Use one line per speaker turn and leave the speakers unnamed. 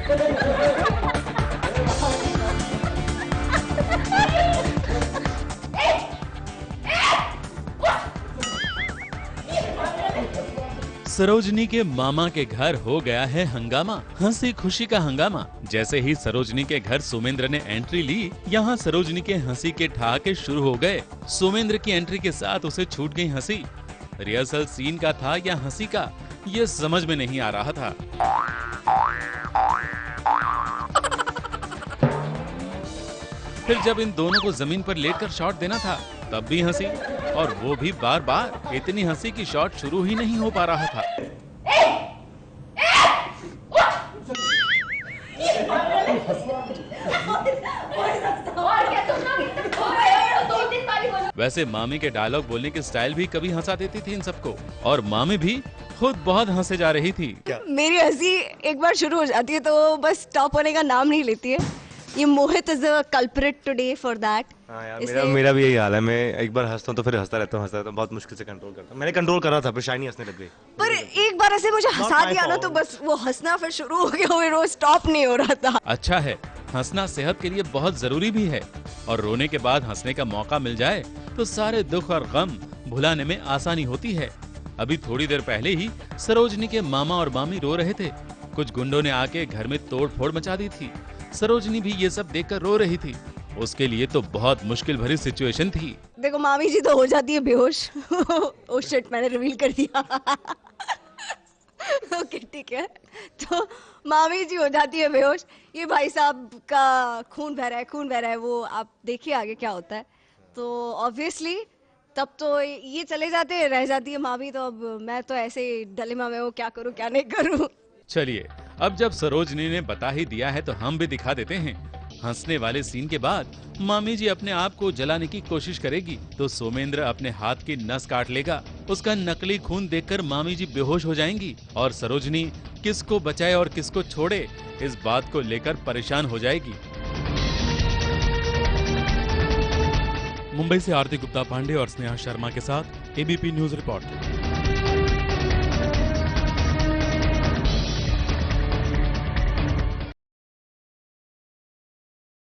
सरोजनी के मामा के घर हो गया है हंगामा, हंसी खुशी का हंगामा। जैसे ही सरोजनी के घर सोमेंद्र ने एंट्री ली, यहाँ सरोजनी के हंसी के ठहाके शुरू हो गए। सोमेंद्र की एंट्री के साथ उसे छूट गई हंसी। रिहर्सल सीन का था या हंसी का, ये समझ में नहीं आ रहा था। फिर जब इन दोनों को जमीन पर लेटकर शॉट देना था, तब भी हंसी, और वो भी बार बार। इतनी हंसी की शॉट शुरू ही नहीं हो पा रहा था। वैसे मामी के डायलॉग बोलने की स्टाइल भी कभी हंसा देती थी इन सबको, और मामी भी खुद बहुत हंसे जा रही थी।
मेरी हंसी एक बार शुरू हो जाती है तो बस स्टॉप होने का नाम नहीं लेती है। ये Mohit is a culprit today for that.
हाँ यार, मेरा भी यही हाल है। मैं एक बार हंसता हूँ तो फिर हंसता रहता हूँ, बहुत मुश्किल से कंट्रोल करता हूँ। मैंने कंट्रोल कर रहा था, फिर शाइनी हंसने लग गई।
पर एक बार ऐसे मुझे हंसा दिया ना तो बस वो हंसना फिर शुरू हो गया, फिर वो स्टॉप नहीं हो रहा था।
अच्छा है, हंसना सेहत के लिए बहुत जरूरी भी है, और रोने के बाद हंसने का मौका मिल जाए तो सारे दुख और गम भुलाने में आसानी होती है। अभी थोड़ी देर पहले ही सरोजनी के मामा और मामी रो रहे थे। कुछ गुंडों ने आके घर में तोड़ फोड़ मचा दी थी। सरोजनी भी ये सब देखकर रो रही थी। उसके लिए तो बहुत मुश्किल भरी सिचुएशन थी।
देखो मामी जी तो हो जाती है बेहोश। ओ शिट, मैंने रिवील कर दिया। ओके ठीक है, तो मामी जी हो जाती है बेहोश। ये भाई साहब का खून बह रहा है, वो आप देखिए आगे क्या होता है। तो ऑब्वियसली तब तो ये चले जाते हैं, रह जाती है मामी। तो अब मैं तो ऐसे डिलेमा में हूँ, क्या करूँ क्या नहीं करूँ।
चलिए, अब जब सरोजनी ने बता ही दिया है तो हम भी दिखा देते हैं। हंसने वाले सीन के बाद मामी जी अपने आप को जलाने की कोशिश करेगी तो सोमेंद्र अपने हाथ की नस काट लेगा। उसका नकली खून देखकर मामी जी बेहोश हो जाएंगी, और सरोजनी किसको बचाए और किसको छोड़े, इस बात को लेकर परेशान हो जाएगी। मुंबई से आरती गुप्ता पांडे और स्नेहा शर्मा के साथ एबीपी न्यूज रिपोर्ट।